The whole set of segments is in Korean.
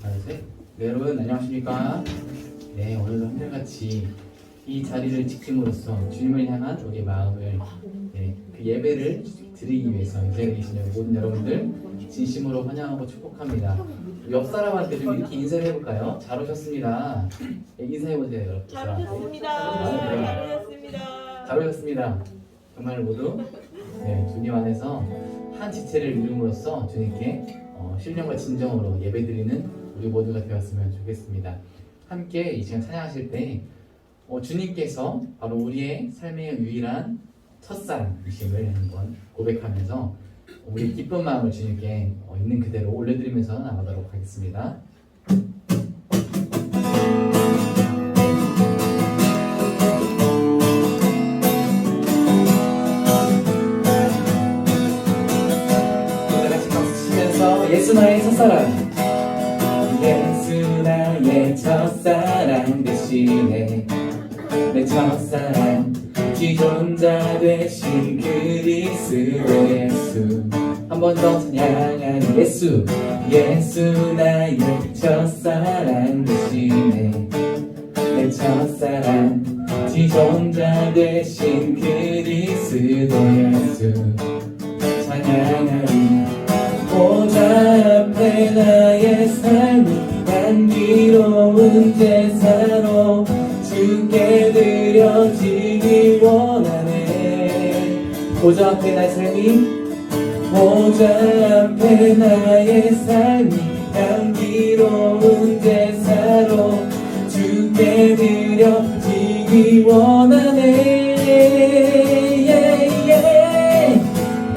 하나, 셋. 네, 여러분 안녕하십니까? 네, 오늘도 한결같이 이 자리를 지킴으로써 주님을 향한 우리 마음을 그 예배를 드리기 위해서 이 자리에 계신 모든 여러분들 진심으로 환영하고 축복합니다. 옆 사람한테 좀 이렇게 인사를 해볼까요? 잘 오셨습니다. 네, 인사해보세요, 여러분. 잘 오셨습니다. 잘 오셨습니다. 잘 오셨습니다. 정말 모두 주님 안에서 한 지체를 이룸으로써 주님께 신령과 진정으로 예배드리는 우리 모두가 되었으면 좋겠습니다. 함께 이 시간 찬양하실 때 주님께서 바로 우리의 삶의 유일한 첫사랑이심을 한번 고백하면서 우리 기쁜 마음을 주님께 있는 그대로 올려드리면서 나가도록 하겠습니다. 예수 나의 첫사랑, 예수 나의 첫사랑 대신에 내 첫사랑 지존자 되신 그리스도 예수. 한 번 더 찬양하는 예수, 예수 나의 첫사랑 대신에 내 첫사랑 지존자 되신 그리스도 예수. 찬양하리 보좌 앞에 나의 삶이 향기로운 제사로 주께 드려지기 원하네. 보좌 앞에 나의 삶이, 보좌 앞에 나의 삶이 향기로운 제사로 주께 드려지기 원하네.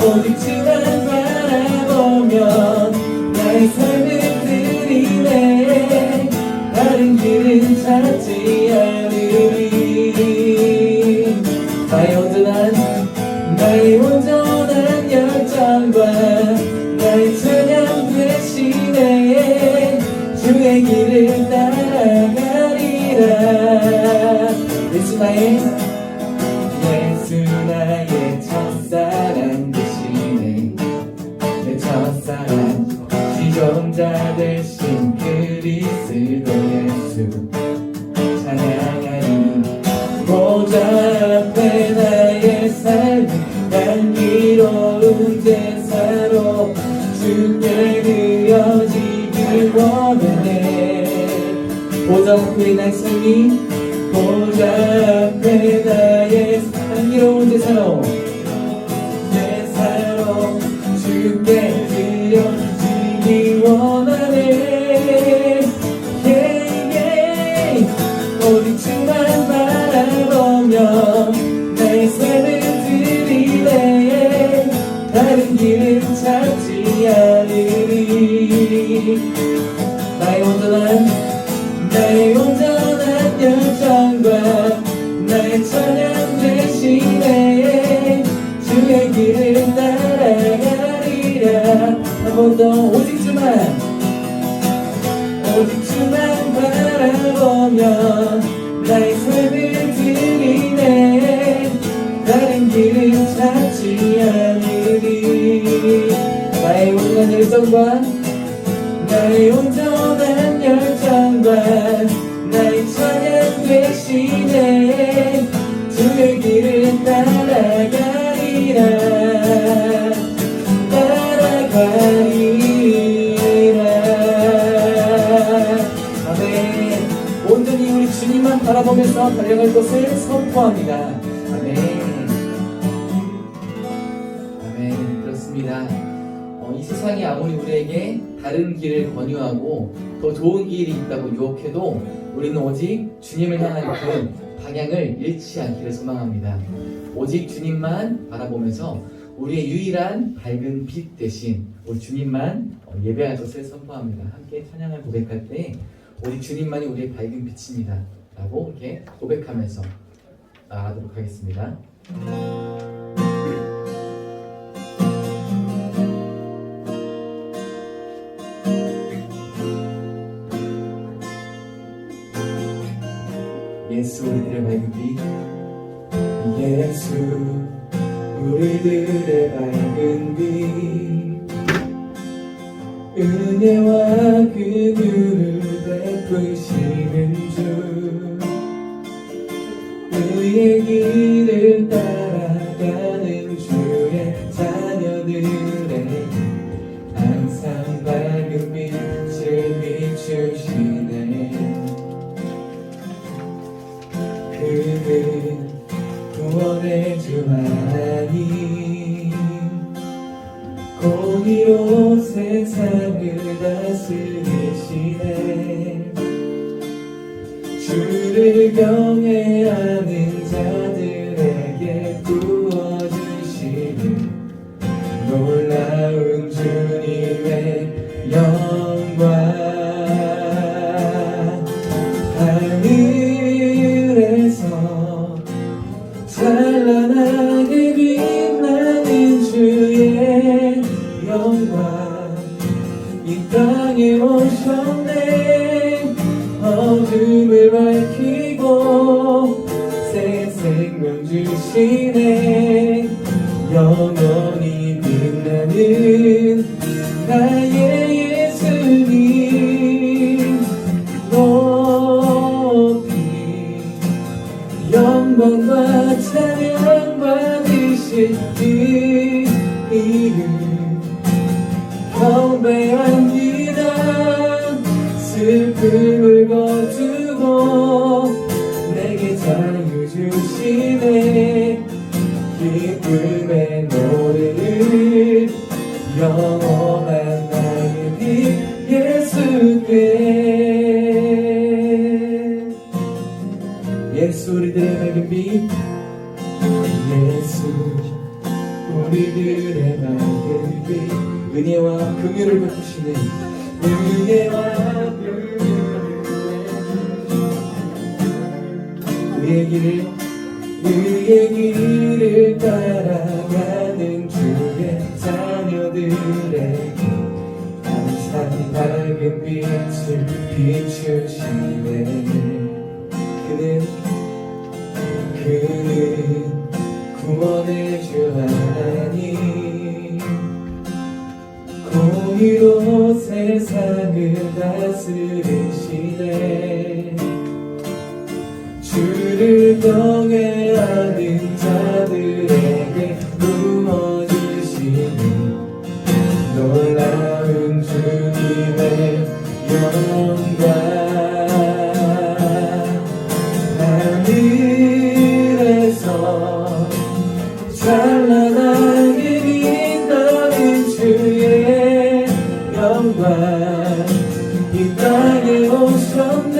오직 주만 바라보면 나의 삶을 드리네. 다른 길은 찾지 않으리. 나의 온전한 열정과 나의 찬양 대신에 주의 길을 따라가리라. 예수 나의 첫사랑 대신에 내 첫사랑 지존자 되신 그리스도 예수. 찬양하리 보좌 앞에 나의 삶이 향기로운 제사로 주께 드려지길 원하네. 보좌 앞에 나의 삶이, 보좌 앞에 나의 향기로운 제사로 주께 드려지기 원하네. 오직 주만 바라보면 나의 삶을 드리네. 다른 길은 찾지 않으리. 나의 온전한 열정과 나의 찬양 대신에 주의 길을 따라가리라. 한 번 더 오직 주만 바라보면 나의 삶을 드리네. 다른 길은 찾지 않으리. 나의 온전한 열정과 나의 찬양 대신에 주의 길을 따라가리라. 아멘. 온전히 우리 주님만 바라보면서 달려갈 것을 선포합니다. 아멘. 아멘. 그렇습니다. 이 세상이 아무리 우리에게 다른 길을 권유하고 더 좋은 길이 있다고 유혹해도 우리는 오직 주님을 향한 그 방향을 잃지 않기를 소망합니다. 오직 주님만 바라보면서 우리의 유일한 밝은 빛 대신 우리 주님만 예배할 것을 선포합니다. 함께 찬양을 고백할 때 오직 주님만이 우리의 밝은 빛입니다 라고 이렇게 고백하면서 나아가도록 하겠습니다. 예수 우리들의 밝은 빛, 예수 우리들의 밝은 빛, 은혜와 긍휼을 베푸시는 주 의의 길을 따라가는 주의 자녀들에게 항상 밝은 빛을 비추시네. 그는 구원의 주 하나님 공의로 세상을 다스리시네. 주를 경외하는 자들에게 부어주시는 놀라운 주님의 영광. 하늘에서 찬란하게 빛나는 주의 영광 이 땅에 오셨네. 어둠을 밝히고 새 생명 주시네. 영원히 빛나는 나의 예수님 높이 영광과 찬양 받으실 그 이름 경배합니다. 슬픔을 거두고 내게 자유 주시네. 기쁨의 노래를 영원한 나의 빛 예수께. 예수 우리들의 밝은 빛 예수 우리들의 밝은 빛 은혜와 긍휼을 베푸시는 은혜와 의의 길을 따라가는 주의 자녀들에게 항상 밝은 빛을 비추시네. 그는 구원의 주 하나님 공의로 세상을 다스리시네. 주를 경외하는 자들에게 부어주시는 놀라운 주님의 영광. 하늘에서 찬란하게 빛나는 주의 영광 이 땅에 오셨네.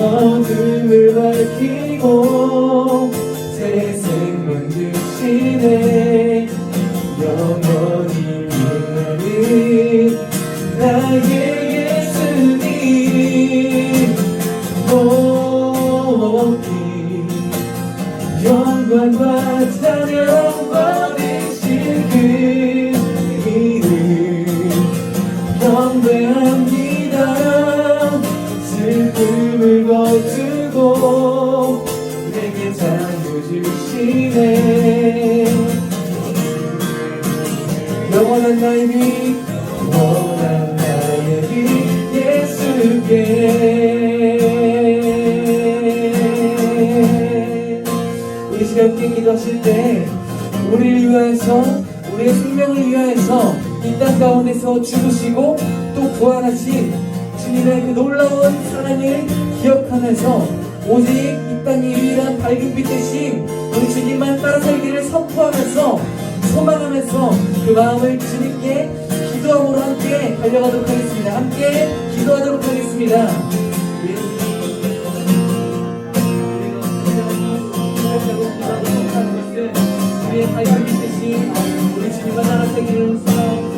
어둠을 밝히고 새 생명 주시네. 영원히 빛나는 나의 예수님 높이 영광과 찬양 받으실 그 이름 경배합니다. 슬픔을 거두고 내게 자유 주시네. 영원한 나의 빛 영원한 나의 빛 예수께. 우리 시간 함께 기도하실 때 우리를 위하여서 우리의 생명을 위하여서 이 땅 가운데서 죽으시고 또 부활하신 주님의 그 놀라운 사랑을 기억하면서 오직 이 땅의 유일한 밝은 빛 대신 우리 주님만 따라 살기를 선포하면서 소망하면서 그 마음을 주님께 기도함으로 함께 달려가도록 하겠습니다. 함께 기도하도록 하겠습니다. 우리의 밝은 빛 대신 우리 주님만 따라 살기를 소망하면서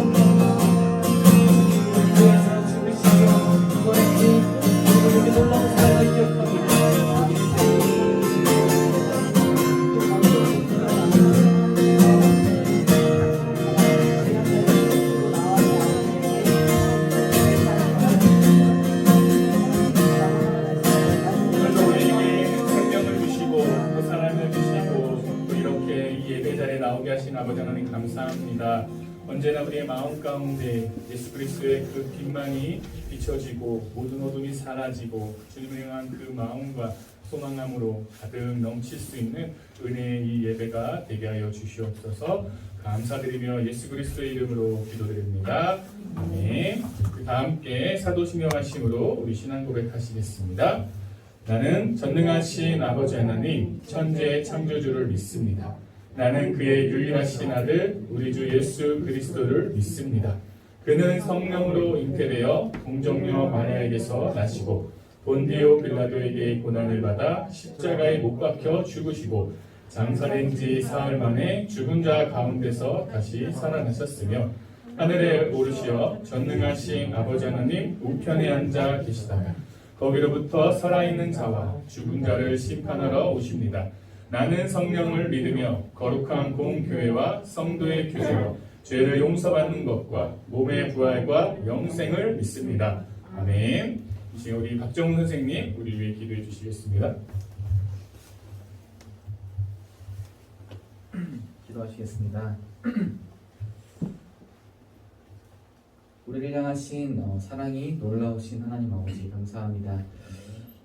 나오게 하신 아버지 하나님 감사합니다. 언제나 우리의 마음 가운데 예수 그리스도의 그 빛만이 비춰지고 모든 어둠이 사라지고 주님을 향한 그 마음과 소망함으로 가득 넘칠 수 있는 은혜의 이 예배가 되게 하여 주시옵소서. 감사드리며 예수 그리스도의 이름으로 기도드립니다. 아멘. 다 함께 사도신경 하심으로 우리 신앙 고백하시겠습니다. 나는 전능하신 아버지 하나님 천지의 창조주를 믿습니다. 나는 그의 유일하신 아들 우리 주 예수 그리스도를 믿습니다. 그는 성령으로 잉태되어 동정녀 마리아에게서 나시고 본디오 빌라도에게 고난을 받아 십자가에 못 박혀 죽으시고 장사된 지 사흘 만에 죽은 자 가운데서 다시 살아나셨으며 하늘에 오르시어 전능하신 아버지 하나님 우편에 앉아 계시다가 거기로부터 살아있는 자와 죽은 자를 심판하러 오십니다. 나는 성령을 믿으며 거룩한 공교회와 성도의 교제로 죄를 용서받는 것과 몸의 부활과 영생을 믿습니다. 아멘. 이제 우리 박정훈 선생님 우리 위해 기도해 주시겠습니다. 기도하시겠습니다. 우리를 향하신 사랑이 놀라우신 하나님 아버지 감사합니다.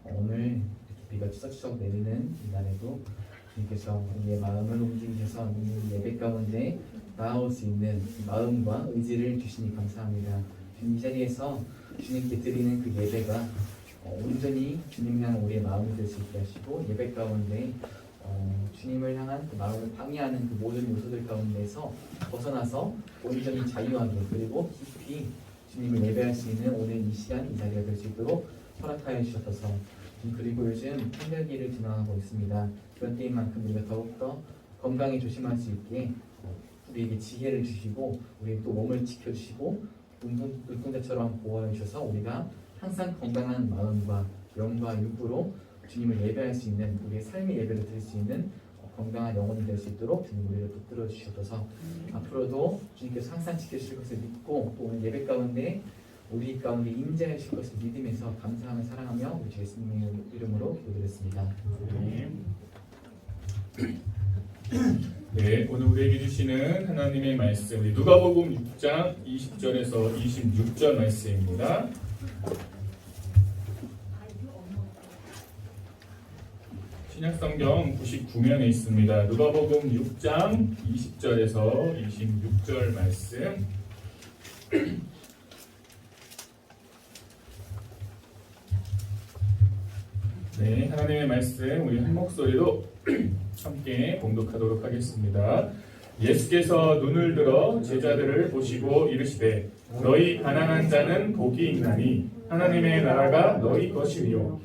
오늘 이렇게 비가 추적추적 내리는 이 날에도 주님께서 우리의 마음을 움직이셔서 이 예배 가운데 나아올 수 있는 마음과 의지를 주시니 감사합니다. 주님 이 자리에서 주님께 드리는 그 예배가 온전히 주님 향한 우리의 마음이 될 수 있게 하시고 예배 가운데 주님을 향한 그 마음을 방해하는 그 모든 요소들 가운데서 벗어나서 온전히 자유하게 그리고 깊이 주님을 예배할 수 있는 오늘 이 시간 이 자리가 될 수 있도록 허락하여 주셔서 그리고 요즘 한절기를 지나가고 있습니다. 그런 때인만큼 우리가 더욱더 건강에 조심할 수 있게 우리에게 지혜를 주시고 우리 또 몸을 지켜주시고 눈동자처럼 보호해 주셔서 우리가 항상 건강한 마음과 영과 육으로 주님을 예배할 수 있는 우리의 삶의 예배를 드릴 수 있는 건강한 영혼이 될 수 있도록 주님 우리를 붙들어 주셔서 앞으로도 주님께서 항상 지켜주실 것을 믿고 또 오늘 예배 가운데 우리 가운데 임재하실 것을 믿으면서 감사하며 사랑하며 우리 주 예수님의 이름으로 기도드렸습니다. 네, 오늘 우리에게 주시는 하나님의 말씀 우리 누가복음 6장 20절에서 26절 말씀입니다. 신약성경 99면에 있습니다. 누가복음 6장 20절에서 26절 말씀. 네, 하나님의 말씀 우리 한 목소리로 함께 봉독하도록 하겠습니다. 예수께서 눈을 들어 제자들을 보시고 이르시되 너희 가난한 자는 복이 있나니 하나님의 나라가 너희 것이며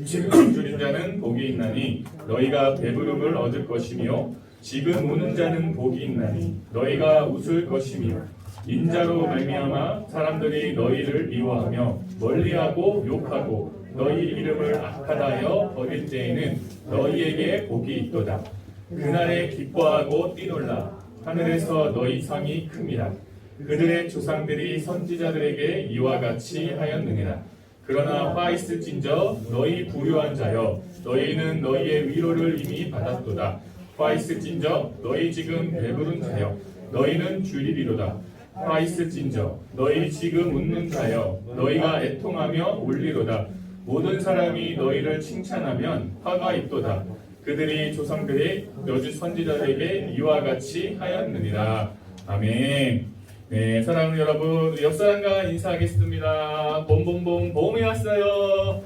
지금 줄인 자는 복이 있나니 너희가 배부름을 얻을 것이며 지금 우는 자는 복이 있나니 너희가 웃을 것이며 인자로 말미암아 사람들이 너희를 미워하며 멀리하고 욕하고 너희 이름을 악하다 하여 버릴 때에는 너희에게 복이 있도다. 그날에 기뻐하고 뛰놀라. 하늘에서 너희 상이 큽니다. 그들의 조상들이 선지자들에게 이와 같이 하였느니라. 그러나 화 있을진저 너희 부유한 자여 너희는 너희의 위로를 이미 받았도다. 화 있을진저 너희 지금 배부른 자여 너희는 주리리로다. 화 있을진저 너희 지금 웃는 자여 너희가 애통하며 울리로다. 모든 사람이 너희를 칭찬하면 화가 있도다. 그들이 조상들의 여주 선지자들에게 이와 같이 하였느니라. 아멘. 네, 사랑하는 여러분, 우리 옆 사람과 인사하겠습니다. 봄봄봄 봄이 왔어요.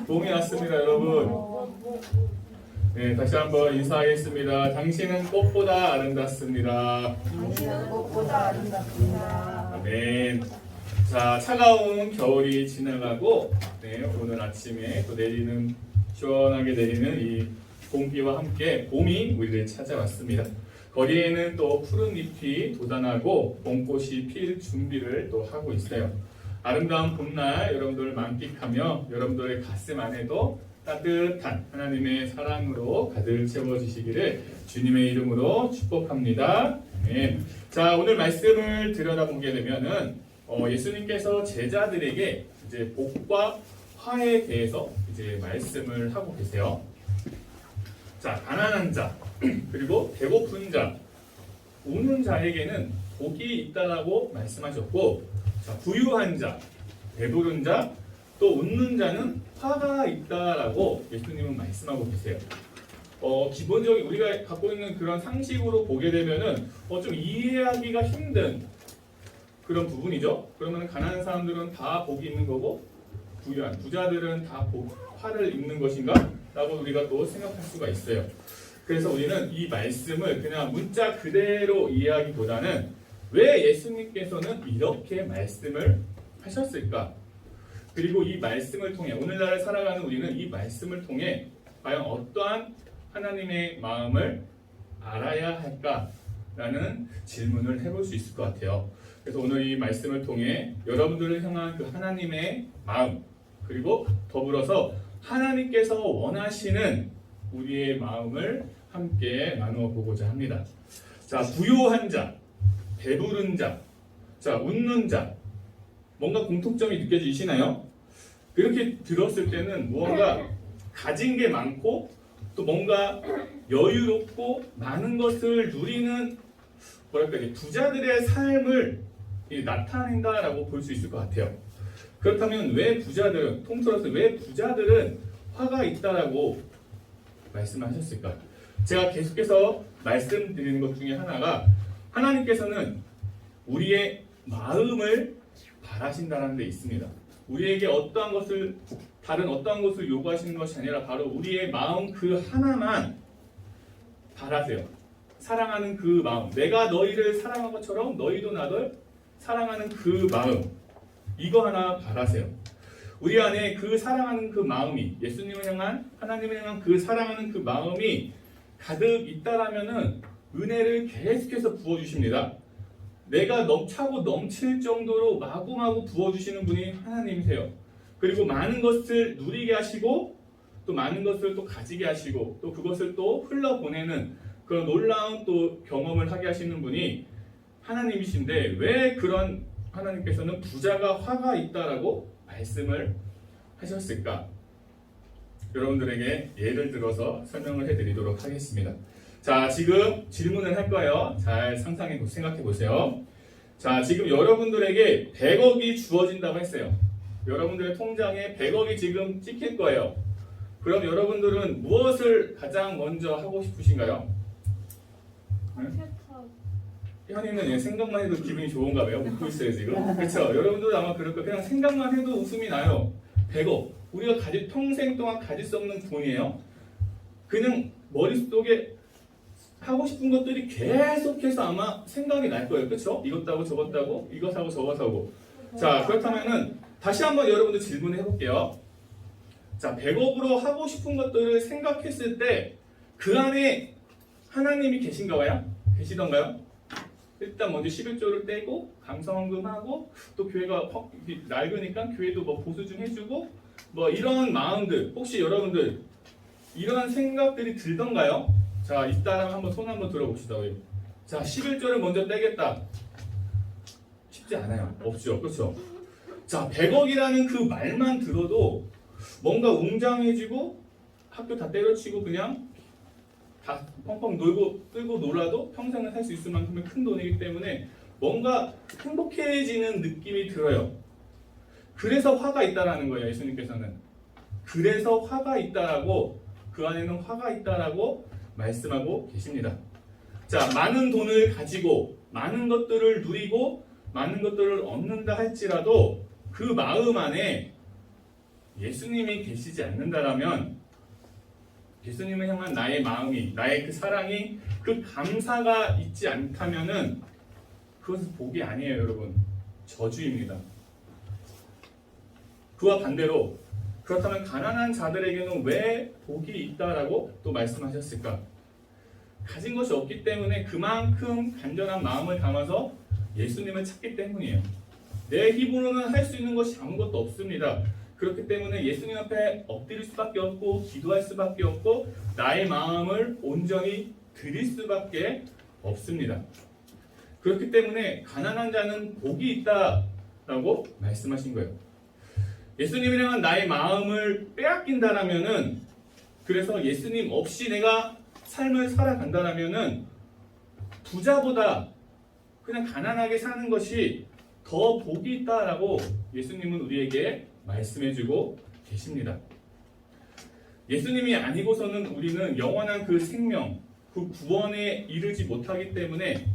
봄이 왔습니다, 여러분. 네, 다시 한번 인사하겠습니다. 당신은 꽃보다 아름답습니다. 당신은 꽃보다 아름답습니다. 아멘. 자, 차가운 겨울이 지나가고 네, 오늘 아침에 또 내리는 시원하게 내리는 이 공기와 함께 봄이 우리를 찾아왔습니다. 거리에는 또 푸른 잎이 돋아나고 봄꽃이 필 준비를 또 하고 있어요. 아름다운 봄날 여러분들 만끽하며 여러분들의 가슴 안에도 따뜻한 하나님의 사랑으로 가득 채워지시기를 주님의 이름으로 축복합니다. 네. 자, 오늘 말씀을 들여다보게 되면은 예수님께서 제자들에게 이제 복과 화에 대해서 이제 말씀을 하고 계세요. 자, 가난한 자, 그리고 배고픈 자, 우는 자에게는 복이 있다라고 말씀하셨고, 자, 부유한 자, 배부른 자, 또 웃는 자는 화가 있다라고 예수님은 말씀하고 계세요. 기본적인 우리가 갖고 있는 그런 상식으로 보게 되면은 좀 이해하기가 힘든 그런 부분이죠. 그러면 가난한 사람들은 다 복이 있는 거고 부유한 부자들은 다 화를 입는 것인가? 라고 우리가 또 생각할 수가 있어요. 그래서 우리는 이 말씀을 그냥 문자 그대로 이해하기보다는 왜 예수님께서는 이렇게 말씀을 하셨을까? 그리고 이 말씀을 통해 오늘날 살아가는 우리는 이 말씀을 통해 과연 어떠한 하나님의 마음을 알아야 할까라는 질문을 해볼 수 있을 것 같아요. 그래서 오늘 이 말씀을 통해 여러분들을 향한 그 하나님의 마음, 그리고 더불어서 하나님께서 원하시는 우리의 마음을 함께 나누어 보고자 합니다. 자, 부유한 자, 배부른 자, 자, 웃는 자, 뭔가 공통점이 느껴지시나요? 그렇게 들었을 때는 무언가 가진 게 많고 또 뭔가 여유롭고 많은 것을 누리는 뭐랄까 부자들의 삶을 나타낸다라고 볼 수 있을 것 같아요. 그렇다면 왜 부자들은 통틀어서 왜 부자들은 화가 있다라고 말씀하셨을까? 제가 계속해서 말씀드리는 것 중에 하나가 하나님께서는 우리의 마음을 바라신다는 데 있습니다. 우리에게 어떠한 것을 다른 어떠한 것을 요구하시는 것이 아니라 바로 우리의 마음 그 하나만 바라세요. 사랑하는 그 마음, 내가 너희를 사랑한 것처럼 너희도 나를 사랑하는 그 마음, 이거 하나 바라세요. 우리 안에 그 사랑하는 그 마음이 예수님을 향한 하나님을 향한 그 사랑하는 그 마음이 가득 있다라면은 은혜를 계속해서 부어주십니다. 내가 차고 넘칠 정도로 마구마구 부어주시는 분이 하나님이세요. 그리고 많은 것을 누리게 하시고 또 많은 것을 또 가지게 하시고 또 그것을 또 흘러보내는 그런 놀라운 또 경험을 하게 하시는 분이 하나님이신데 왜 그런 하나님께서는 부자가 화가 있다라고 말씀을 하셨을까? 여러분들에게 예를 들어서 설명을 해드리도록 하겠습니다. 자, 지금 질문을 할 거예요. 잘 생각해 보세요. 자, 지금 여러분들에게 100억이 주어진다고 했어요. 여러분들의 통장에 100억이 지금 찍힐 거예요. 그럼 여러분들은 무엇을 가장 먼저 하고 싶으신가요? 현이는 생각만 해도 기분이 좋은가 봐요. 웃고 있어요 지금. 그렇죠? 여러분들도 아마 그럴 거예요. 그냥 생각만 해도 웃음이 나요. 100억. 우리가 평생 동안 가질 수 없는 돈이에요. 그냥 머릿속에 하고 싶은 것들이 계속해서 아마 생각이 날 거예요. 그렇죠? 이것 따고 저것 따고 이거 사고 저거 사고. 자, 그렇다면은 다시 한번 여러분들 질문해 볼게요. 자, 100억으로 하고 싶은 것들을 생각했을 때 그 안에 하나님이 계신가요? 계시던가요? 일단 먼저 11조를 떼고 감사헌금하고 또 교회가 낡으니까 교회도 뭐 보수 좀 해주고 뭐 이런 마음들 혹시 여러분들 이러한 생각들이 들던가요? 자, 이따가 한번 손 한번 들어봅시다. 우리. 자, 11조를 먼저 떼겠다. 쉽지 않아요. 없죠. 그렇죠? 자, 100억이라는 그 말만 들어도 뭔가 웅장해지고 학교 다 때려치고 그냥 다 펑펑 끌고 놀아도 평생을 살 수 있을 만큼의 큰 돈이기 때문에 뭔가 행복해지는 느낌이 들어요. 그래서 화가 있다라는 거예요. 예수님께서는. 그래서 화가 있다라고 그 안에는 화가 있다라고 말씀하고 계십니다. 자, 많은 돈을 가지고 많은 것들을 누리고 많은 것들을 얻는다 할지라도 그 마음 안에 예수님이 계시지 않는다라면 예수님을 향한 나의 마음이 나의 그 사랑이 그 감사가 있지 않다면은 그것은 복이 아니에요, 여러분. 저주입니다. 그와 반대로 그렇다면 가난한 자들에게는 왜 복이 있다라고 또 말씀하셨을까? 가진 것이 없기 때문에 그만큼 간절한 마음을 담아서 예수님을 찾기 때문이에요. 내 힘으로는 할 수 있는 것이 아무것도 없습니다. 그렇기 때문에 예수님 앞에 엎드릴 수밖에 없고 기도할 수밖에 없고 나의 마음을 온전히 드릴 수밖에 없습니다. 그렇기 때문에 가난한 자는 복이 있다라고 말씀하신 거예요. 예수님을 향한 나의 마음을 빼앗긴다라면은 그래서 예수님 없이 내가 삶을 살아간다라면은 부자보다 그냥 가난하게 사는 것이 더 복이 있다라고 예수님은 우리에게 말씀해주고 계십니다. 예수님이 아니고서는 우리는 영원한 그 생명, 그 구원에 이르지 못하기 때문에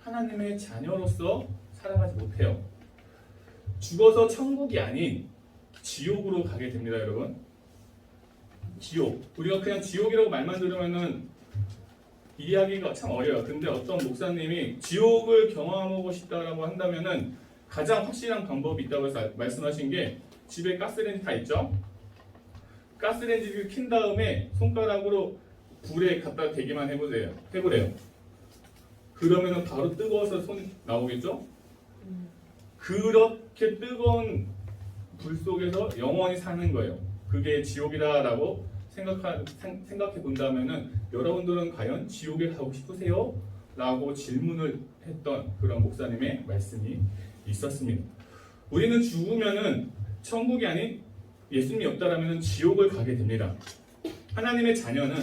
하나님의 자녀로서 살아가지 못해요. 죽어서 천국이 아닌 지옥으로 가게 됩니다, 여러분. 지옥. 우리가 그냥 지옥이라고 말만 들으면은 이해하기가 참 어려워요. 근데 어떤 목사님이 지옥을 경험하고 싶다라고 한다면은 가장 확실한 방법이 있다고 해서 말씀하신 게 집에 가스레인지 다 있죠? 가스레인지를 킨 다음에 손가락으로 불에 갖다 대기만 해보래요. 그러면은 바로 뜨거워서 손 나오겠죠? 그렇게 뜨거운 불 속에서 영원히 사는 거예요. 그게 지옥이다라고 생각해 본다면은 여러분들은 과연 지옥에 가고 싶으세요? 라고 질문을 했던 그런 목사님의 말씀이 있었습니다. 우리는 죽으면은 천국이 아닌 예수님이 없다라면 지옥을 가게 됩니다. 하나님의 자녀는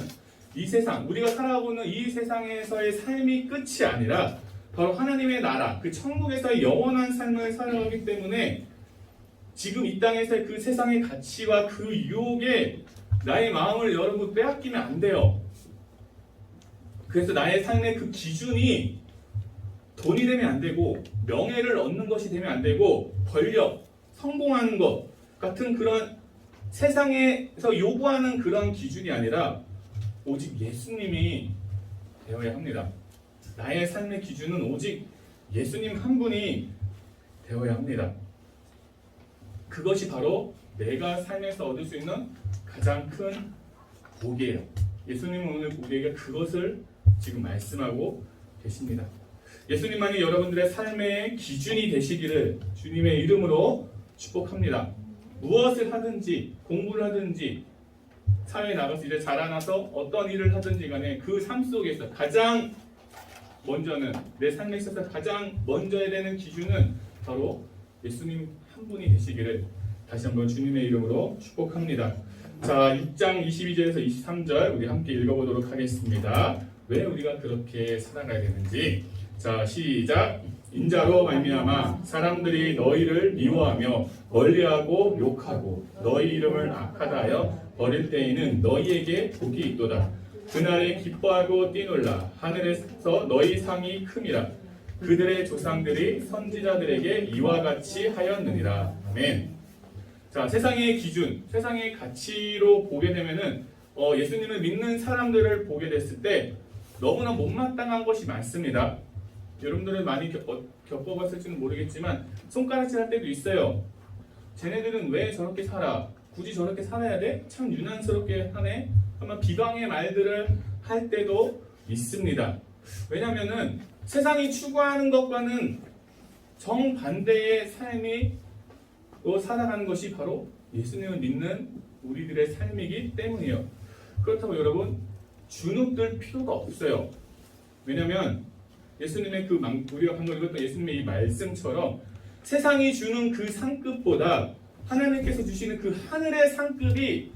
이 세상, 우리가 살아가고 있는 이 세상에서의 삶이 끝이 아니라 바로 하나님의 나라, 그 천국에서의 영원한 삶을 살아가기 때문에 지금 이 땅에서의 그 세상의 가치와 그 유혹에 나의 마음을 여러분 빼앗기면 안 돼요. 그래서 나의 삶의 그 기준이 돈이 되면 안 되고 명예를 얻는 것이 되면 안 되고 권력, 성공하는 것 같은 그런 세상에서 요구하는 그런 기준이 아니라 오직 예수님이 되어야 합니다. 나의 삶의 기준은 오직 예수님 한 분이 되어야 합니다. 그것이 바로 내가 삶에서 얻을 수 있는 가장 큰 복이에요. 예수님은 오늘 우리에게 그것을 지금 말씀하고 계십니다. 예수님만이 여러분들의 삶의 기준이 되시기를 주님의 이름으로 축복합니다. 무엇을 하든지 공부를 하든지 사회에 나가서 이제 자라나서 어떤 일을 하든지 간에 그 삶 속에서 가장 먼저는 내 삶에 있어서 가장 먼저야 되는 기준은 바로 예수님 한 분이 되시기를 다시 한번 주님의 이름으로 축복합니다. 자, 6장 22절에서 23절 우리 함께 읽어보도록 하겠습니다. 왜 우리가 그렇게 살아가야 되는지. 자, 시작. 인자로 말미암아 사람들이 너희를 미워하며 멀리하고 욕하고 너희 이름을 악하다 하여 버릴 때에는 너희에게 복이 있도다. 그날에 기뻐하고 뛰놀라. 하늘에서 너희 상이 큼이라. 그들의 조상들이 선지자들에게 이와 같이 하였느니라. 아멘. 자, 세상의 기준, 세상의 가치로 보게 되면은 예수님을 믿는 사람들을 보게 됐을 때 너무나 못마땅한 것이 많습니다. 여러분들은 많이 겪어봤을지는 모르겠지만 손가락질 할 때도 있어요. 쟤네들은 왜 저렇게 살아? 굳이 저렇게 살아야 돼? 참 유난스럽게 하네? 아마 비방의 말들을 할 때도 있습니다. 왜냐면은 세상이 추구하는 것과는 정반대의 삶이 살아가는 것이 바로 예수님을 믿는 우리들의 삶이기 때문이에요. 그렇다고 여러분 주눅들 필요가 없어요. 왜냐면 예수님의 우리가 방금 읽었던 예수님의 이 말씀처럼 세상이 주는 그 상급보다 하나님께서 주시는 그 하늘의 상급이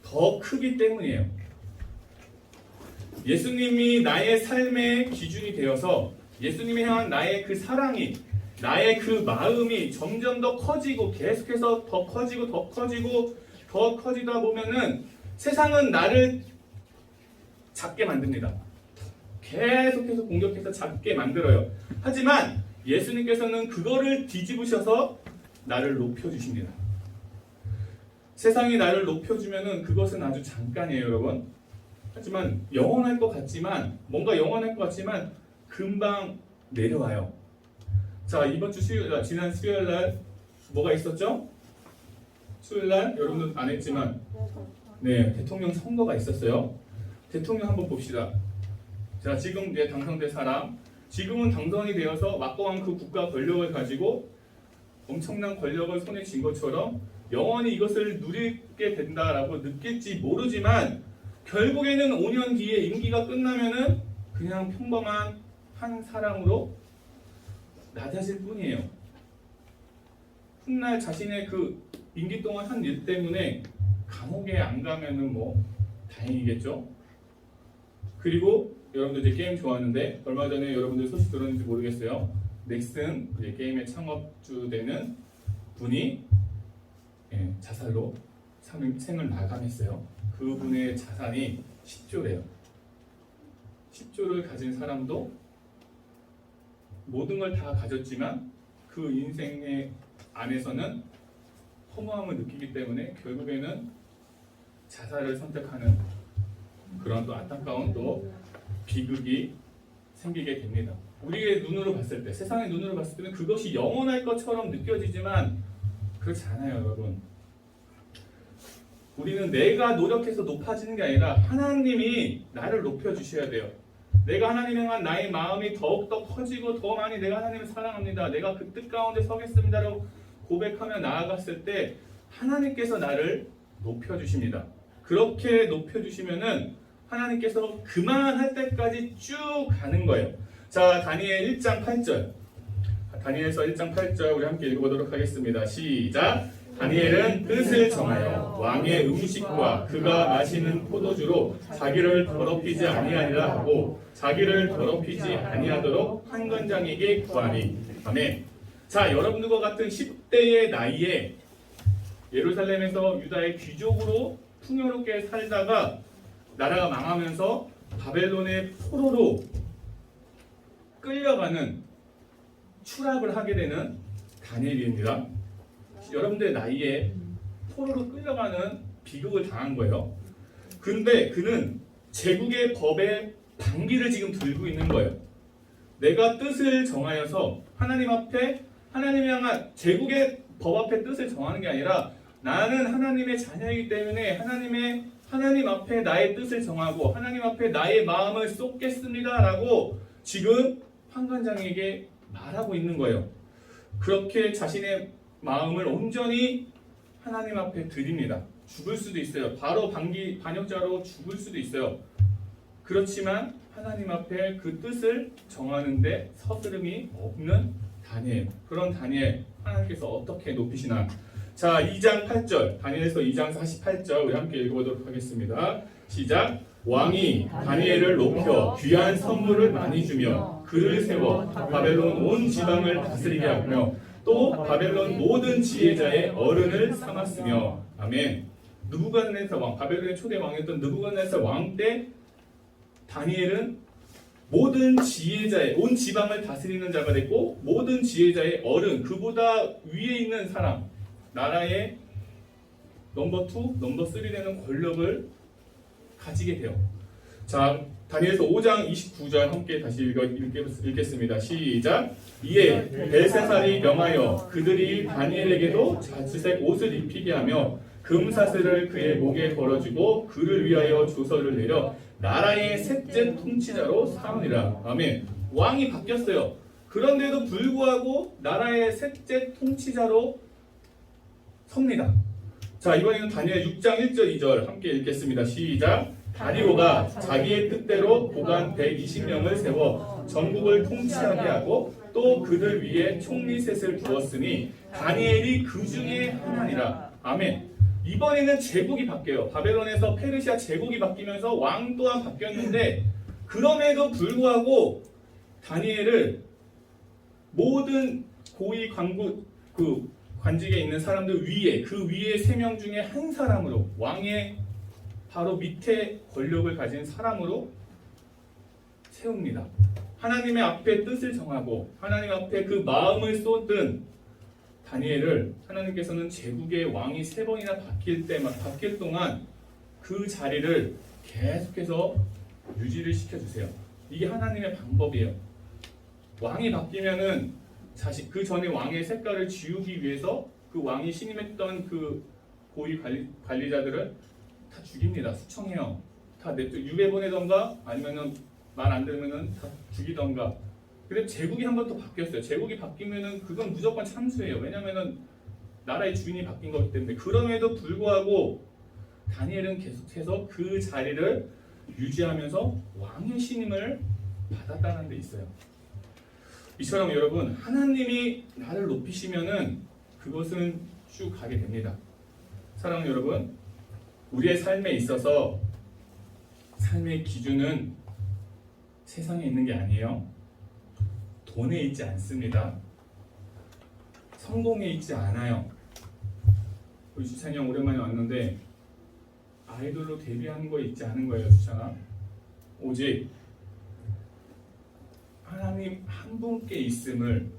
더 크기 때문이에요. 예수님이 나의 삶의 기준이 되어서 예수님이 향한 나의 그 사랑이 나의 그 마음이 점점 더 커지고 계속해서 더 커지고 더 커지고 더 커지다 보면은 세상은 나를 작게 만듭니다. 계속해서 공격해서 작게 만들어요. 하지만 예수님께서는 그거를 뒤집으셔서 나를 높여주십니다. 세상이 나를 높여주면은 그것은 아주 잠깐이에요, 여러분. 하지만 영원할 것 같지만 뭔가 영원할 것 같지만 금방 내려와요. 자, 이번 주 지난 수요일 날 뭐가 있었죠? 수요일 날 여러분들 안 했지만 대통령 선거가 있었어요. 대통령 한번 봅시다. 자, 지금 당선된 사람, 지금은 당선이 되어서 막강한 그 국가 권력을 가지고 엄청난 권력을 손에 쥔 것처럼 영원히 이것을 누리게 된다라고 느낄지 모르지만 결국에는 5년 뒤에 임기가 끝나면은 그냥 평범한 한 사람으로 낮아질 뿐이에요. 훗날 자신의 그 임기 동안 한 일 때문에 감옥에 안 가면은 뭐 다행이겠죠. 그리고 여러분들 이제 게임 좋아하는데 얼마 전에 여러분들 소식 들었는지 모르겠어요. 넥슨 이제 게임의 창업주 되는 분이 자살로 생을 마감했어요. 그분의 자산이 10조래요. 10조를 가진 사람도 모든 걸 다 가졌지만 그 인생의 안에서는 허무함을 느끼기 때문에 결국에는 자살을 선택하는 그런 또 안타까운 또 비극이 생기게 됩니다. 우리의 눈으로 봤을 때, 세상의 눈으로 봤을 때는 그것이 영원할 것처럼 느껴지지만 그렇지 않아요, 여러분. 우리는 내가 노력해서 높아지는 게 아니라 하나님이 나를 높여주셔야 돼요. 내가 하나님을 향한 나의 마음이 더욱더 커지고 더 많이 내가 하나님을 사랑합니다. 내가 그 뜻 가운데 서겠습니다라고 고백하며 나아갔을 때 하나님께서 나를 높여주십니다. 그렇게 높여주시면은 하나님께서 그만할 때까지 쭉 가는 거예요. 자, 다니엘 1장 8절. 다니엘서 1장 8절 우리 함께 읽어보도록 하겠습니다. 시작! 다니엘은 뜻을 정하여 왕의 음식과 그가 마시는 포도주로 자기를 더럽히지 아니하리라 하고 자기를 더럽히지 아니하도록 판관장에게 구하니. 아멘. 자, 여러분들과 같은 10대의 나이에 예루살렘에서 유다의 귀족으로 풍요롭게 살다가 나라가 망하면서 바벨론의 포로로 끌려가는 추락을 하게 되는 다니엘입니다. 여러분들의 나이에 포로로 끌려가는 비극을 당한 거예요. 근데 그는 제국의 법의 반기를 지금 들고 있는 거예요. 내가 뜻을 정하여서 하나님 앞에 하나님을 향한 제국의 법 앞에 뜻을 정하는 게 아니라 나는 하나님의 자녀이기 때문에 하나님 앞에 나의 뜻을 정하고 하나님 앞에 나의 마음을 쏟겠습니다라고 지금 판관장에게 말하고 있는 거예요. 그렇게 자신의 마음을 온전히 하나님 앞에 드립니다. 죽을 수도 있어요. 바로 반역자로 죽을 수도 있어요. 그렇지만 하나님 앞에 그 뜻을 정하는데 서스름이 없는 다니엘. 그런 다니엘 하나님께서 어떻게 높이시나. 자, 2장 8절 다니엘서 2장 48절 우리 함께 읽어보도록 하겠습니다. 시작. 왕이 다니엘을 높여 귀한 선물을 많이 주며 그를 세워 바벨론 온 지방을 다스리게 하며 또 바벨론 모든 지혜자의 어른을 삼았으며. 아멘. 느부갓네살 왕, 바벨론의 초대 왕이었던 느부갓네살 왕 때 다니엘은 모든 지혜자의 온 지방을 다스리는 자가 됐고 모든 지혜자의 어른, 그보다 위에 있는 사람, 나라의 넘버 2, 넘버 3 되는 권력을 가지게 돼요. 자, 다니엘서 5장 29절 함께 다시 읽겠습니다. 시작. 이에 벨사살이 명하여 그들이 다니엘에게도 자주색 옷을 입히게 하며 금사슬을 그의 목에 걸어주고 그를 위하여 조서를 내려 나라의 셋째 통치자로 삼으리라. 아멘. 왕이 바뀌었어요. 그런데도 불구하고 나라의 셋째 통치자로 섭니다. 자, 이번에는 다니엘 6장 1절 2절 함께 읽겠습니다. 시작. 다리오가 자기의 뜻대로 고관 120명을 세워 전국을 통치하게 하고 또 그들 위에 총리 셋을 두었으니 다니엘이 그 중에 하나니라. 아멘. 이번에는 제국이 바뀌어요. 바벨론에서 페르시아 제국이 바뀌면서 왕 또한 바뀌었는데 그럼에도 불구하고 다니엘을 모든 고위 관직에 있는 사람들 위에 그 위에 3명 중에 한 사람으로 왕의 바로 밑에 권력을 가진 사람으로 세웁니다. 하나님의 앞에 뜻을 정하고 하나님 앞에 그 마음을 쏟은 다니엘을 하나님께서는 제국의 왕이 3번이나 바뀔 동안 그 자리를 계속해서 유지를 시켜주세요. 이게 하나님의 방법이에요. 왕이 바뀌면은 그 전에 왕의 색깔을 지우기 위해서 그 왕이 신임했던 그 고위 관리자들을 다 죽입니다. 수청해요. 다 유배보내던가 아니면은 말 안 들으면은 다 죽이던가. 근데 제국이 한 번 또 바뀌었어요. 제국이 바뀌면은 그건 무조건 참수예요. 왜냐면은 나라의 주인이 바뀐 거기 때문에. 그럼에도 불구하고 다니엘은 계속해서 그 자리를 유지하면서 왕의 신임을 받았다는 데 있어요. 이처럼 여러분, 하나님이 나를 높이시면은 그것은 쭉 가게 됩니다. 사랑하는 여러분, 우리의 삶에 있어서 삶의 기준은 세상에 있는 게 아니에요. 돈에 있지 않습니다. 성공에 있지 않아요. 우리 주찬이 형 오랜만에 왔는데 아이돌로 데뷔하는 거 있지 않은 거예요, 주찬아. 오직 하나님 한 분께 있음을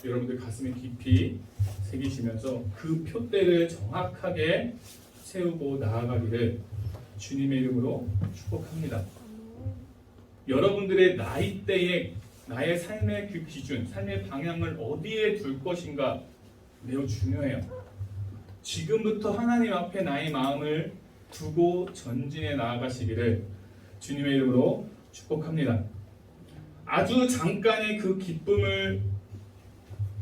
여러분들 가슴에 깊이 새기시면서 그 표대를 정확하게 세우고 나아가기를 주님의 이름으로 축복합니다. 여러분들의 나이대에 나의 삶의 그 기준, 삶의 방향을 어디에 둘 것인가 매우 중요해요. 지금부터 하나님 앞에 나의 마음을 두고 전진해 나아가시기를 주님의 이름으로 축복합니다. 아주 잠깐의 그 기쁨을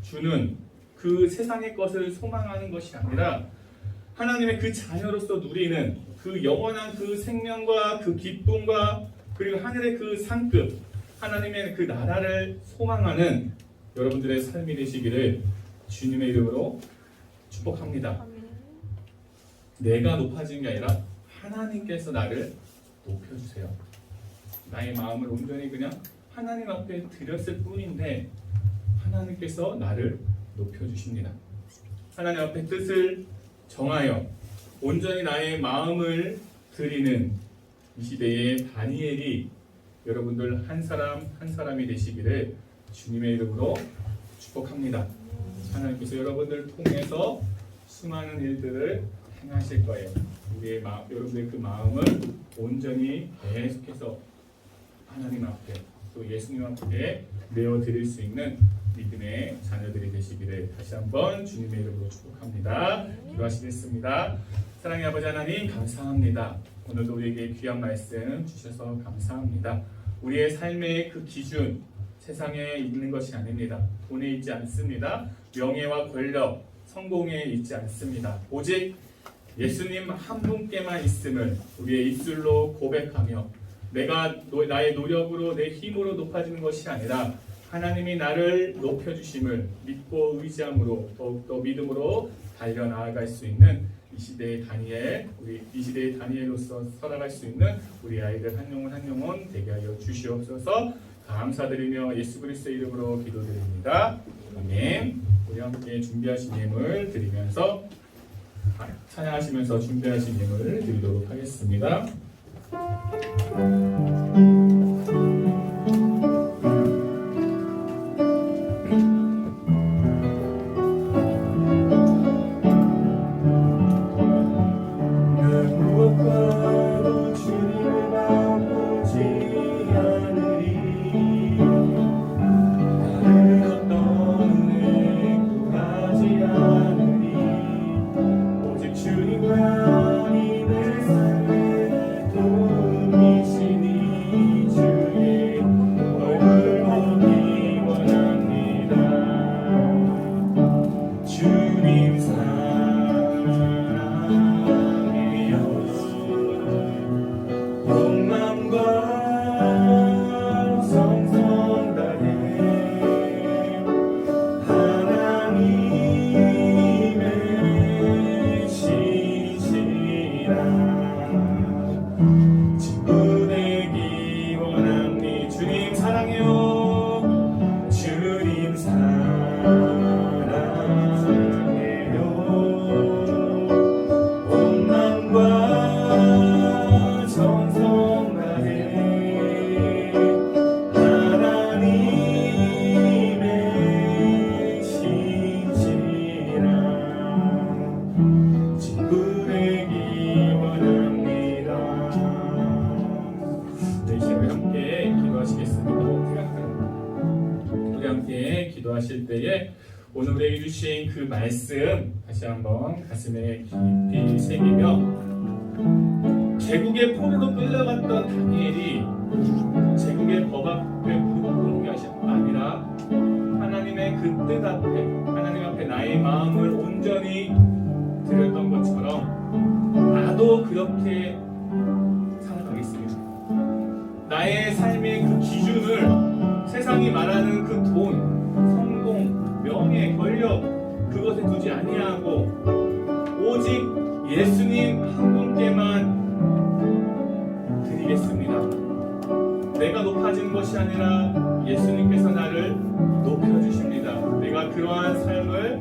주는 그 세상의 것을 소망하는 것이 아니라 하나님의 그 자녀로서 누리는 그 영원한 그 생명과 그 기쁨과 그리고 하늘의 그 상급 하나님의 그 나라를 소망하는 여러분들의 삶이 되시기를 주님의 이름으로 축복합니다. 내가 높아지는 게 아니라 하나님께서 나를 높여주세요. 나의 마음을 온전히 그냥 하나님 앞에 드렸을 뿐인데 하나님께서 나를 높여주십니다. 하나님 앞에 뜻을 정하여 온전히 나의 마음을 드리는 이 시대의 다니엘이 여러분들 한 사람 한 사람이 되시기를 주님의 이름으로 축복합니다. 하나님께서 여러분들을 통해서 수많은 일들을 행하실 거예요. 우리의 여러분의 그 마음을 온전히 계속해서 하나님 앞에 또 예수님 앞에 내어드릴 수 있는 믿음의 자녀들이 되시기를 다시 한번 주님의 이름으로 축복합니다. 기도하시겠습니다. 사랑의 아버지 하나님 감사합니다. 오늘도 우리에게 귀한 말씀 주셔서 감사합니다. 우리의 삶의 그 기준 세상에 있는 것이 아닙니다. 돈에 있지 않습니다. 명예와 권력, 성공에 있지 않습니다. 오직 예수님 한 분께만 있음을 우리의 입술로 고백하며 내가 나의 노력으로 내 힘으로 높아지는 것이 아니라 하나님이 나를 높여주심을 믿고 의지함으로 더욱더 믿음으로 달려나아갈 수 있는 이 시대의 다니엘, 우리 이 시대의 다니엘로서 살아갈 수 있는 우리 아이들 한 영혼 한 영혼 되게 하여 주시옵소서. 감사드리며 예수 그리스도의 이름으로 기도드립니다. 아멘. 우리 함께 준비하신 예물 드리면서 찬양하시면서 준비하신 예물을 드리도록 하겠습니다. 기도하실 때에 오늘 우리에게 주신 그 말씀 다시 한번 가슴에 깊이 새기며 제국의 포로로 끌려갔던 다니엘이 제국의 법 앞에 무릎 꿇는 게 아니라 하나님의 그 뜻 앞에 하나님 앞에 나의 마음을 온전히 드렸던 것처럼 나도 그렇게 살아가겠습니다. 나의 삶의 그 기준을 세상이 말하는 그 돈, 성공, 명예, 권력 그것에 두지 아니하고 오직 예수님 한 분께만 드리겠습니다. 내가 높아지는 것이 아니라 예수님께서 나를 높여주십니다. 내가 그러한 삶을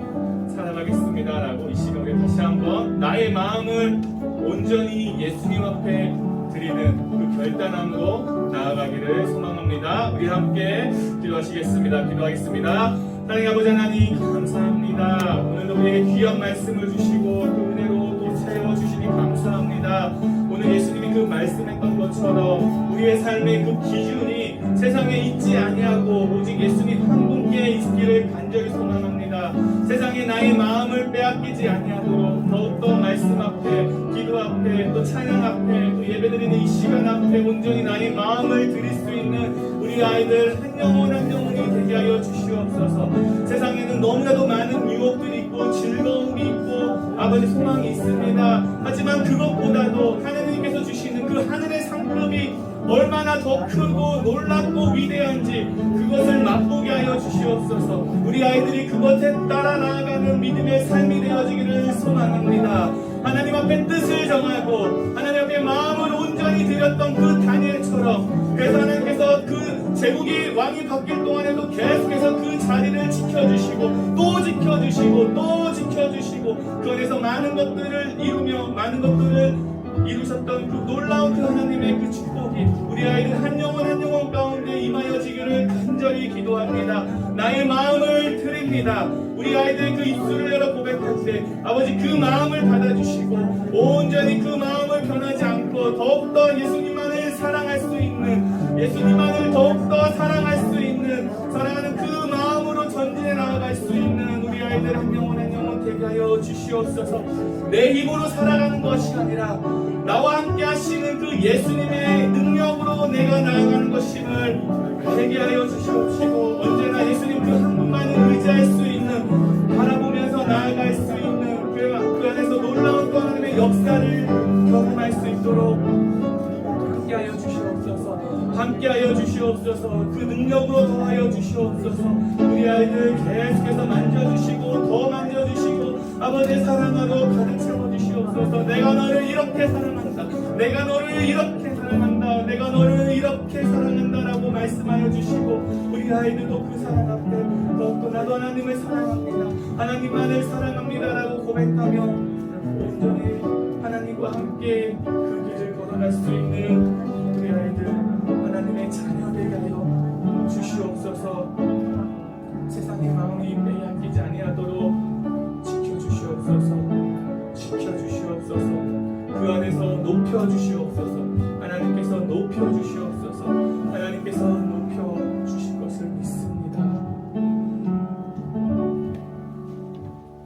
살아가겠습니다 라고 이 시간에 다시 한번 나의 마음을 온전히 예수님 앞에 드리는 그 결단함으로 나아가기를 소망합니다. 우리 함께 기도하시겠습니다. 기도하겠습니다. 하나님 아버지 하나님 감사합니다. 오늘도 우리에게 귀한 말씀을 주시고 그 은혜로 또 채워주시니 감사합니다. 오늘 예수님이 그 말씀했던 것처럼 우리의 삶의 그 기준이 세상에 있지 아니하고 오직 예수님 한 분께 있기를 간절히 소망합니다. 세상에 나의 마음을 빼앗기지 아니하도록 더욱더 말씀 앞에 기도 앞에 또 찬양 앞에 또 예배드리는 이 시간 앞에 온전히 나의 마음을 드릴 수 있는 우리 아이들 한 영혼 한 영혼이 되게 하여 주시옵소서. 세상에는 너무나도 많은 유혹들이 있고 즐거움이 있고 아버지 소망이 있습니다. 하지만 그것보다도 하나님께서 주시는 그 하늘의 상급이 얼마나 더 크고 놀랍고 위대한지 그것을 맛보게 하여 주시옵소서. 우리 아이들이 그것에 따라 나아가는 믿음의 삶이 되어지기를 소망합니다. 하나님 앞에 뜻을 정하고 하나님 앞에 마음을 온전히 드렸던 그 다니엘처럼 그래서 하나님께서 그 제국이 왕이 바뀔 동안에도 계속해서 그 자리를 지켜주시고 또 지켜주시고 또 지켜주시고 그 안에서 많은 것들을 이루며 많은 것들을 이루셨던 그 놀라운 그 하나님의 그 축복이 우리 아이들 한 영혼 한 영혼 가운데 임하여지기를 간절히 기도합니다. 나의 마음을 드립니다. 우리 아이들 그 입술을 열어 고백할 때 아버지 그 마음을 받아주시고 온전히 그 마음을 변하지 않고 더욱더 예수님만을 사랑할 수 있는 예수님만을 더욱더 사랑할 수 있는 사랑하는 그 마음으로 전진해 나아갈 수 있는 우리 아이들 한 영혼 한 영혼 되게 하여 주시옵소서. 내 힘으로 살아가는 것이 아니라 나와 함께 하시는 그 예수님의 능력으로 내가 나아가는 것임을 되게 하여 주시옵시고 언제나 예수님 그 한 분만을 의지할 수 있는 바라보면서 나아갈 수 있는 그 안에서 놀라운 또 하나님의 역사를 경험할 수 있도록 함께하여 주시옵소서. 함께하여 주시옵소서. 그 능력으로 더하여 주시옵소서. 우리 아이들 계속해서 만져주시고 더 만져주시고 아버지의 사랑으로 가득 채워주시옵소서. 내가 너를 이렇게 사랑한다. 내가 너를 이렇게 사랑한다. 내가 너를 이렇게 사랑한다라고 말씀하여 주시고 우리 아이들도 그 사랑 앞에 더욱더 나도 하나님을 사랑합니다. 하나님만을 사랑합니다라고 고백하며 온전히 하나님과 함께 그 길을 걸어갈 수 있는 우리 아이들 하나님의 자녀되게 하여 주시옵소서. 세상의 마음이 빼앗기지 아니하도록 지켜주시옵소서. 지켜주시옵소서. 그 안에서 높여주시옵소서. 하나님께서 높여주시옵소서. 하나님께서 높여주실 것을 믿습니다.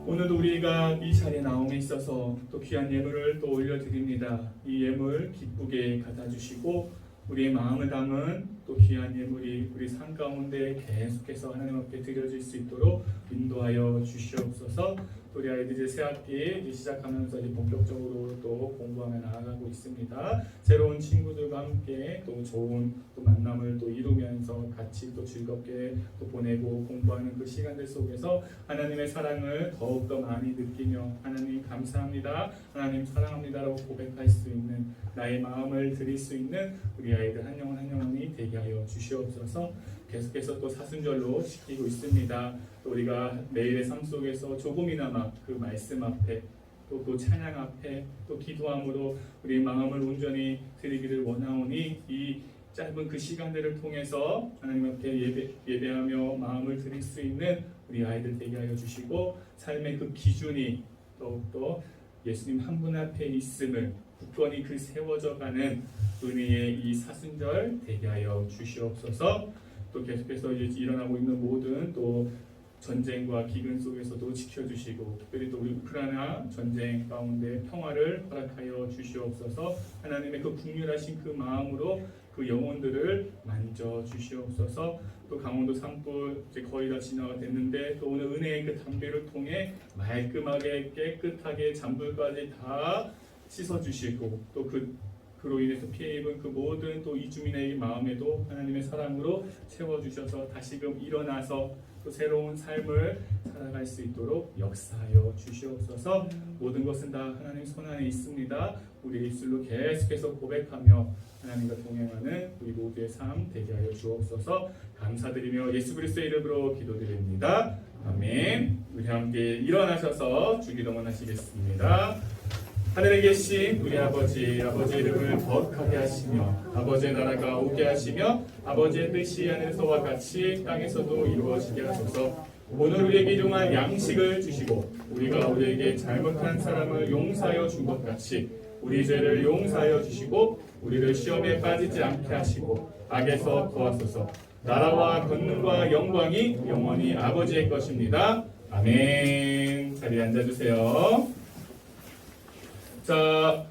오늘도 우리가 이 자리에 나옴에 있어서 또 귀한 예물을 또 올려드립니다. 이 예물 기쁘게 갖다주시고 우리의 마음을 담은 또 귀한 예물이 우리 삶 가운데 계속해서 하나님 앞에 드려질 수 있도록 인도하여 주시옵소서. 우리 아이들이 새학기 시작하면서 이제 본격적으로 또 공부하며 나아가고 있습니다. 새로운 친구들과 함께 또 좋은 또 만남을 또 이루면서 같이 또 즐겁게 또 보내고 공부하는 그 시간들 속에서 하나님의 사랑을 더욱더 많이 느끼며 하나님 감사합니다, 하나님 사랑합니다라고 고백할 수 있는 나의 마음을 드릴 수 있는 우리 아이들 한 영혼 한 영혼이 되게 하여 주시옵소서. 계속해서 또 사순절로 지키고 있습니다. 또 우리가 매일의 삶 속에서 조금이나마 그 말씀 앞에 또 그 찬양 앞에 또 기도함으로 우리 마음을 온전히 드리기를 원하오니 이 짧은 그 시간들을 통해서 하나님 앞에 예배하며 마음을 드릴 수 있는 우리 아이들 되게 하여 주시고 삶의 그 기준이 더욱더 예수님 한 분 앞에 있음을 굳건히 그 세워져가는 은혜의 이 사순절 되게 하여 주시옵소서. 또 계속해서 이제 일어나고 있는 모든 또 전쟁과 기근 속에서도 지켜주시고 특별히 또 우리 우크라이나 전쟁 가운데 평화를 허락하여 주시옵소서. 하나님의 그 국률하신 그 마음으로 그 영혼들을 만져 주시옵소서. 또 강원도 산불 이제 거의 다 진화가 됐는데 또 오늘 은혜의 그 담배를 통해 말끔하게 깨끗하게 잔불까지 다 씻어주시고 또 그로 인해서 피해 입은 그 모든 또 이주민의 마음에도 하나님의 사랑으로 채워주셔서 다시금 일어나서 또 새로운 삶을 살아갈 수 있도록 역사하여 주시옵소서. 모든 것은 다 하나님 손안에 있습니다. 우리 입술로 계속해서 고백하며 하나님과 동행하는 우리 모두의 삶 되게 하여 주옵소서. 감사드리며 예수 그리스도의 이름으로 기도드립니다. 아멘. 우리 함께 일어나셔서 주기도문 하시겠습니다. 하늘에 계신 우리 아버지의 이름을 거룩하게 하시며 아버지의 나라가 오게 하시며 아버지의 뜻이 하늘에서와 같이 땅에서도 이루어지게 하소서. 오늘 우리에게 일용할 양식을 주시고 우리가 우리에게 잘못한 사람을 용서하여 준 것 같이 우리 죄를 용서하여 주시고 우리를 시험에 빠지지 않게 하시고 악에서 구하소서. 나라와 권능과 영광이 영원히 아버지의 것입니다. 아멘. 자리에 앉아주세요. 자,